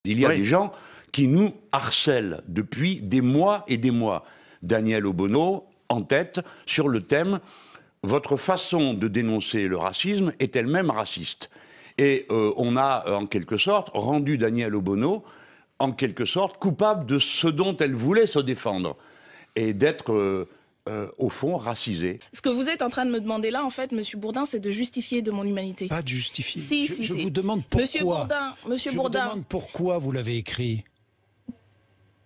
Il y a des gens qui nous harcèlent depuis des mois et des mois. Daniel Obono en tête sur le thème « Votre façon de dénoncer le racisme est elle-même raciste ». Et on a en quelque sorte rendu Daniel Obono en quelque sorte coupable de ce dont elle voulait se défendre et d'être au fond racisé. Ce que vous êtes en train de me demander là, en fait, Monsieur Bourdin, c'est de justifier de mon humanité. Pas de justifier. Je vous demande pourquoi. Monsieur Bourdin, vous demande pourquoi vous l'avez écrit.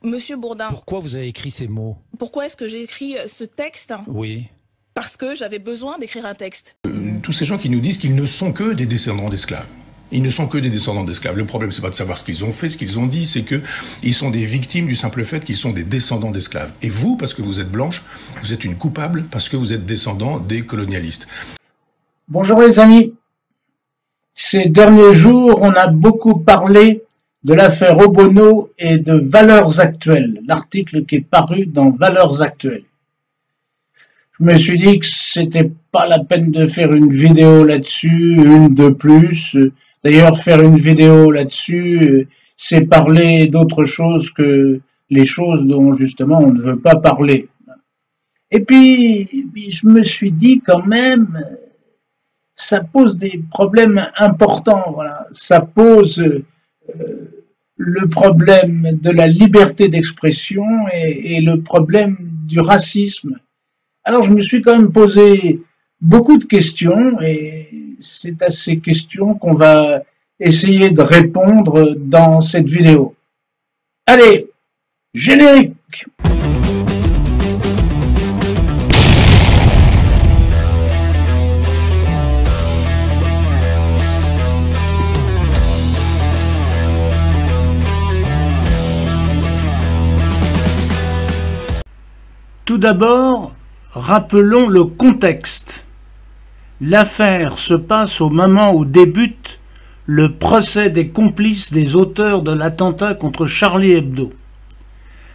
Monsieur Bourdin. Pourquoi vous avez écrit ces mots? Pourquoi est-ce que j'ai écrit ce texte? Oui. Parce que j'avais besoin d'écrire un texte. Tous ces gens qui nous disent qu'ils ne sont que des descendants d'esclaves. Ils ne sont que des descendants d'esclaves. Le problème, c'est pas de savoir ce qu'ils ont fait, ce qu'ils ont dit, c'est que ils sont des victimes du simple fait qu'ils sont des descendants d'esclaves. Et vous, parce que vous êtes blanche, vous êtes une coupable parce que vous êtes descendant des colonialistes. Bonjour les amis. Ces derniers jours, on a beaucoup parlé de l'affaire Obono et de Valeurs Actuelles, l'article qui est paru dans Valeurs Actuelles. Je me suis dit que c'était pas la peine de faire une vidéo là-dessus, une de plus. D'ailleurs, faire une vidéo là-dessus, c'est parler d'autre chose que les choses dont justement on ne veut pas parler. Et puis je me suis dit quand même, ça pose des problèmes importants. Voilà. Ça pose le problème de la liberté d'expression et le problème du racisme. Alors je me suis quand même posé beaucoup de questions et c'est à ces questions qu'on va essayer de répondre dans cette vidéo. Allez, générique! Tout d'abord, rappelons le contexte. L'affaire se passe au moment où débute le procès des complices des auteurs de l'attentat contre Charlie Hebdo.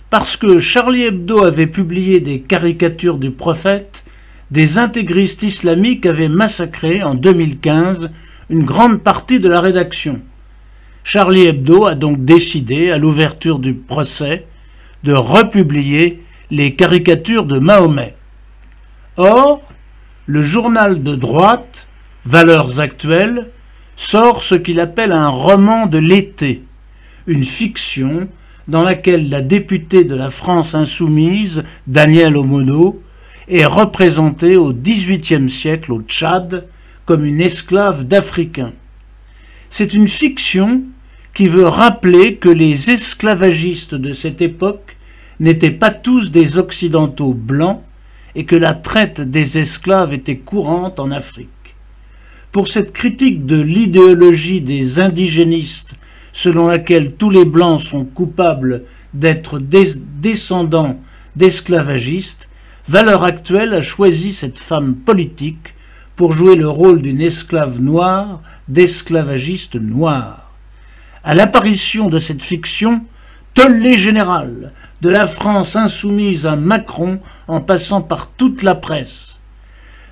Parce que Charlie Hebdo avait publié des caricatures du prophète, des intégristes islamiques avaient massacré en 2015 une grande partie de la rédaction. Charlie Hebdo a donc décidé, à l'ouverture du procès, de republier les caricatures de Mahomet. Or, le journal de droite, Valeurs Actuelles, sort ce qu'il appelle un roman de l'été, une fiction dans laquelle la députée de la France insoumise, Daniel Obono, est représentée au XVIIIe siècle au Tchad comme une esclave d'Africains. C'est une fiction qui veut rappeler que les esclavagistes de cette époque n'étaient pas tous des occidentaux blancs et que la traite des esclaves était courante en Afrique. Pour cette critique de l'idéologie des indigénistes selon laquelle tous les blancs sont coupables d'être descendants d'esclavagistes, Valeurs Actuelles a choisi cette femme politique pour jouer le rôle d'une esclave noire, d'esclavagiste noire. À l'apparition de cette fiction, tollé général, de la France insoumise à Macron en passant par toute la presse.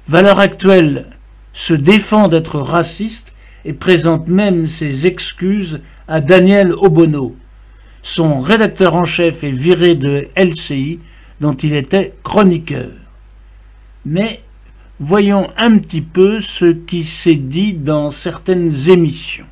Valeurs Actuelles se défend d'être raciste et présente même ses excuses à Daniel Obono. Son rédacteur en chef est viré de LCI, dont il était chroniqueur. Mais voyons un petit peu ce qui s'est dit dans certaines émissions.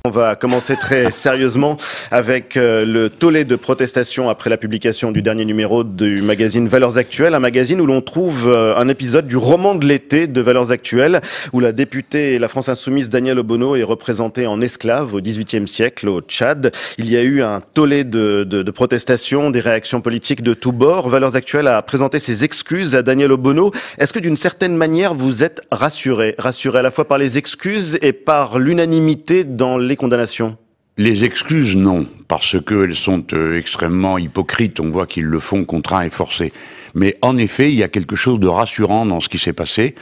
On va commencer très sérieusement avec le tollé de protestation après la publication du dernier numéro du magazine Valeurs Actuelles, un magazine où l'on trouve un épisode du roman de l'été de Valeurs Actuelles, où la députée et la France Insoumise Daniel Obono est représentée en esclave au XVIIIe siècle au Tchad. Il y a eu un tollé de protestation, des réactions politiques de tous bords. Valeurs Actuelles a présenté ses excuses à Daniel Obono. Est-ce que d'une certaine manière vous êtes rassuré à la fois par les excuses et par l'unanimité dans les condamnations? Les excuses, non, parce qu'elles sont extrêmement hypocrites. On voit qu'ils le font contraint et forcé. Mais en effet, il y a quelque chose de rassurant dans ce qui s'est passé,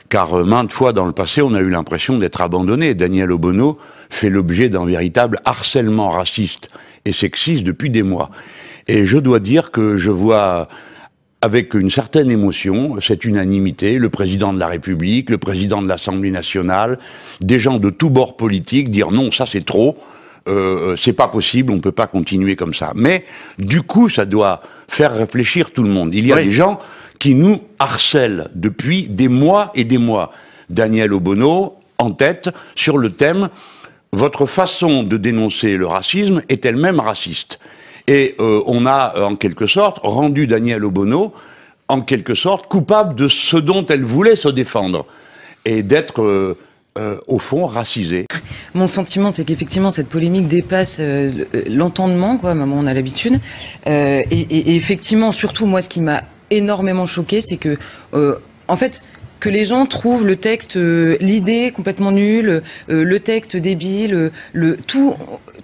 car maintes fois dans le passé, on a eu l'impression d'être abandonné. Daniel Obono fait l'objet d'un véritable harcèlement raciste et sexiste depuis des mois. Et je dois dire que je vois avec une certaine émotion cette unanimité, le président de la République, le président de l'Assemblée nationale, des gens de tous bords politiques dire non, ça c'est trop, c'est pas possible, on peut pas continuer comme ça. Mais du coup, ça doit faire réfléchir tout le monde. Il y a des gens qui nous harcèlent depuis des mois et des mois. Daniel Obono en tête sur le thème « Votre façon de dénoncer le racisme est elle-même raciste ». Et on a, en quelque sorte, rendu Daniel Obono, en quelque sorte, coupable de ce dont elle voulait se défendre, et d'être, au fond, racisée. Mon sentiment, c'est qu'effectivement, cette polémique dépasse l'entendement, quoi, on a l'habitude. Et effectivement, surtout, moi, ce qui m'a énormément choqué, c'est que, en fait, que les gens trouvent le texte, l'idée complètement nulle, le texte débile, tout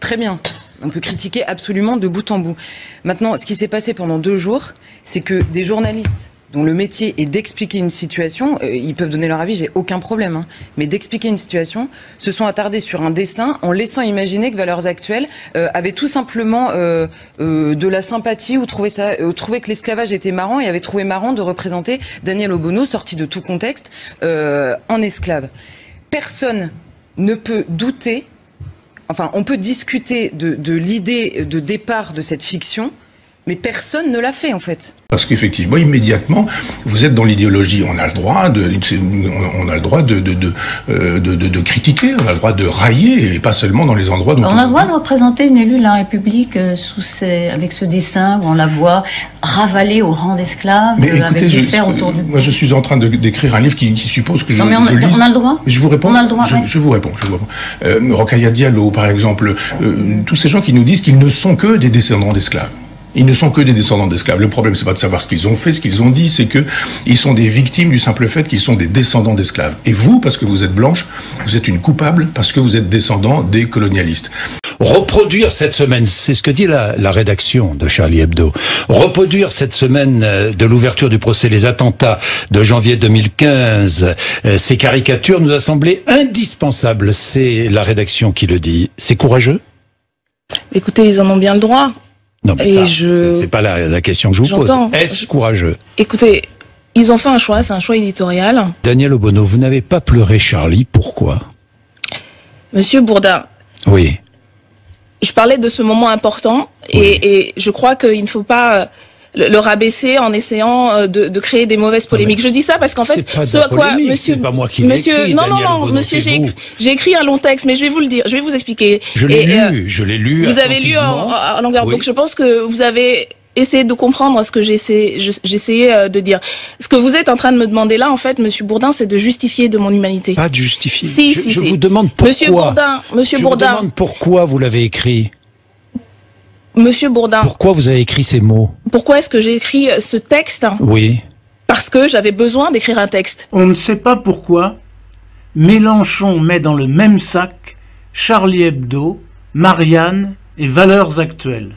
très bien. On peut critiquer absolument de bout en bout. Maintenant, ce qui s'est passé pendant 2 jours, c'est que des journalistes dont le métier est d'expliquer une situation, ils peuvent donner leur avis, j'ai aucun problème, hein, mais d'expliquer une situation, se sont attardés sur un dessin en laissant imaginer que Valeurs Actuelles avait tout simplement de la sympathie ou trouvait que l'esclavage était marrant et avait trouvé marrant de représenter Daniel Obono, sorti de tout contexte, en esclave. Personne ne peut douter. Enfin, on peut discuter de l'idée de départ de cette fiction, mais personne ne l'a fait, en fait. Parce qu'effectivement, immédiatement, vous êtes dans l'idéologie. On a le droit de critiquer, on a le droit de railler, et pas seulement dans les endroits dont on a le droit de représenter une élue de la République avec ce dessin où on la voit ravalée au rang d'esclave, avec des fers autour du cou. Moi, je suis en train d'écrire un livre qui suppose que non, mais on a le droit. Mais je vous réponds. On a le droit. Je vous réponds. Rokhaya Diallo, par exemple, tous ces gens qui nous disent qu'ils ne sont que des descendants d'esclaves. Ils ne sont que des descendants d'esclaves. Le problème, c'est pas de savoir ce qu'ils ont fait, ce qu'ils ont dit, c'est que ils sont des victimes du simple fait qu'ils sont des descendants d'esclaves. Et vous, parce que vous êtes blanche, vous êtes une coupable parce que vous êtes descendant des colonialistes. Reproduire cette semaine, c'est ce que dit la rédaction de Charlie Hebdo, reproduire cette semaine de l'ouverture du procès les attentats de janvier 2015, ces caricatures nous a semblé indispensable. C'est la rédaction qui le dit. C'est courageux? Écoutez, ils en ont bien le droit. Non, mais c'est pas la question que je vous pose. Est-ce courageux? Écoutez, ils ont fait un choix, c'est un choix éditorial. Daniel Obono, vous n'avez pas pleuré Charlie, pourquoi? Monsieur Bourdin. Oui. Je parlais de ce moment important, et je crois qu'il ne faut pas le rabaisser en essayant de créer des mauvaises polémiques. Je dis ça parce qu'en fait, ce à quoi monsieur, pas moi qui écrit, non, monsieur, j'ai écrit un long texte, mais je vais vous le dire, je vais vous expliquer. Je l'ai lu. Vous avez lu en longueur, donc je pense que vous avez essayé de comprendre ce que j'essayais de dire. Ce que vous êtes en train de me demander là, en fait, monsieur Bourdin, c'est de justifier de mon humanité. Pas de justifier. Je vous demande pourquoi. Monsieur Bourdin. Je vous demande pourquoi vous l'avez écrit. Monsieur Bourdin. Pourquoi vous avez écrit ces mots? Pourquoi est-ce que j'ai écrit ce texte? Oui. Parce que j'avais besoin d'écrire un texte. On ne sait pas pourquoi Mélenchon met dans le même sac Charlie Hebdo, Marianne et Valeurs Actuelles.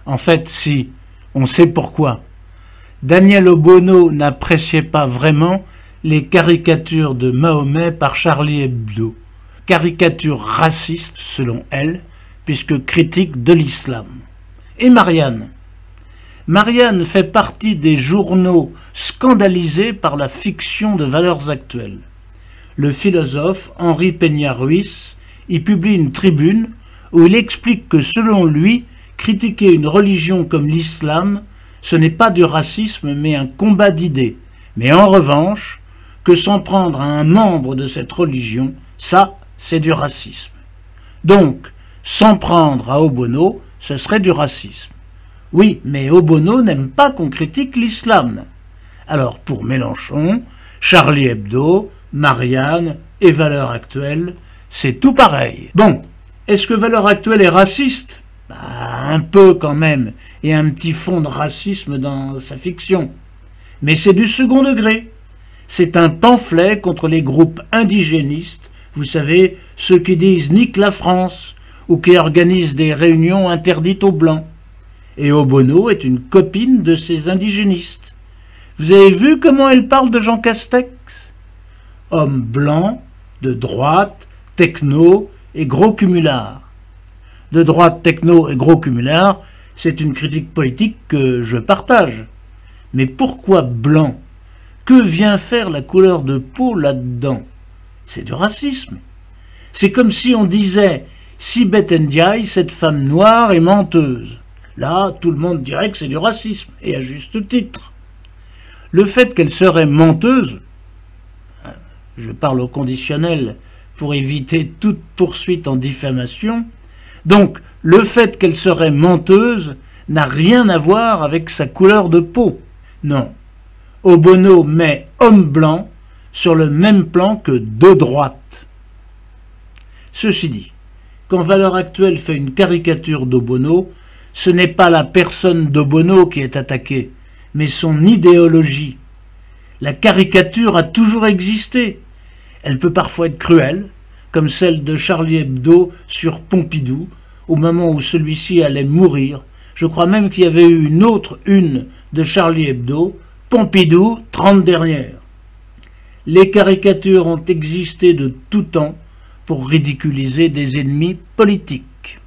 En fait, si, on sait pourquoi. Daniel Obono n'appréciait pas vraiment les caricatures de Mahomet par Charlie Hebdo. Caricatures racistes, selon elle, puisque critique de l'islam. Et Marianne fait partie des journaux scandalisés par la fiction de Valeurs Actuelles. Le philosophe Henri Peña-Ruiz y publie une tribune où il explique que selon lui, critiquer une religion comme l'islam, ce n'est pas du racisme mais un combat d'idées. Mais en revanche, que s'en prendre à un membre de cette religion, ça, c'est du racisme. Donc, s'en prendre à Obono, ce serait du racisme. Oui, mais Obono n'aime pas qu'on critique l'islam. Alors, pour Mélenchon, Charlie Hebdo, Marianne et Valeurs Actuelles, c'est tout pareil. Bon, est-ce que Valeurs Actuelles est raciste? Un peu quand même, et un petit fond de racisme dans sa fiction. Mais c'est du second degré. C'est un pamphlet contre les groupes indigénistes, vous savez, ceux qui disent « nique la France », ou qui organisent des réunions interdites aux Blancs. Et Obono est une copine de ces indigénistes. Vous avez vu comment elle parle de Jean Castex? Homme blanc, de droite, techno et gros cumulard. De droite, techno et gros cumulard, c'est une critique politique que je partage. Mais pourquoi blanc? Que vient faire la couleur de peau là-dedans? C'est du racisme. C'est comme si on disait... Sibeth Ndiaye, cette femme noire et menteuse. Là, tout le monde dirait que c'est du racisme, et à juste titre. Le fait qu'elle serait menteuse, je parle au conditionnel pour éviter toute poursuite en diffamation, donc le fait qu'elle serait menteuse n'a rien à voir avec sa couleur de peau. Non, Obono met homme blanc sur le même plan que de droite. Ceci dit, quand Valeurs Actuelles fait une caricature d'Obono, ce n'est pas la personne d'Obono qui est attaquée, mais son idéologie. La caricature a toujours existé. Elle peut parfois être cruelle, comme celle de Charlie Hebdo sur Pompidou, au moment où celui-ci allait mourir. Je crois même qu'il y avait eu une autre une de Charlie Hebdo, Pompidou, 30 dernières. Les caricatures ont existé de tout temps pour ridiculiser des ennemis politiques.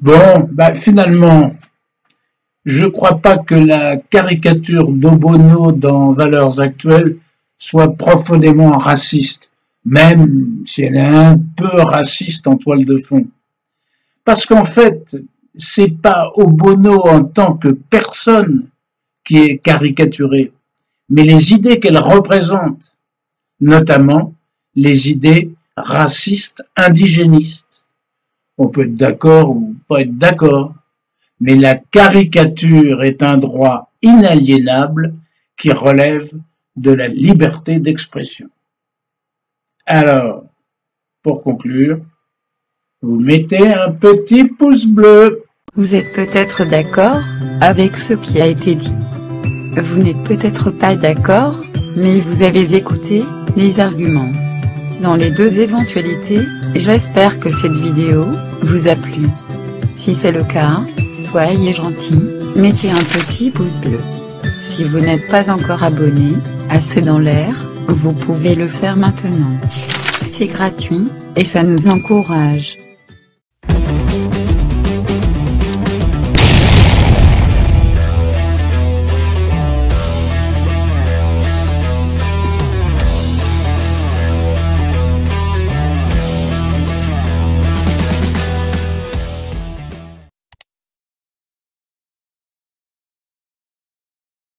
Bon, finalement, je ne crois pas que la caricature d'Obono dans Valeurs Actuelles soit profondément raciste, même si elle est un peu raciste en toile de fond. Parce qu'en fait, c'est pas Obono en tant que personne qui est caricaturée, mais les idées qu'elle représente, notamment les idées racistes indigénistes. On peut être d'accord ou pas être d'accord, mais la caricature est un droit inaliénable qui relève de la liberté d'expression. Alors, pour conclure, vous mettez un petit pouce bleu. Vous êtes peut-être d'accord avec ce qui a été dit. Vous n'êtes peut-être pas d'accord, mais vous avez écouté les arguments. Dans les deux éventualités, j'espère que cette vidéo vous a plu. Si c'est le cas, soyez gentils, mettez un petit pouce bleu. Si vous n'êtes pas encore abonné à C'est dans l'air, vous pouvez le faire maintenant. C'est gratuit, et ça nous encourage.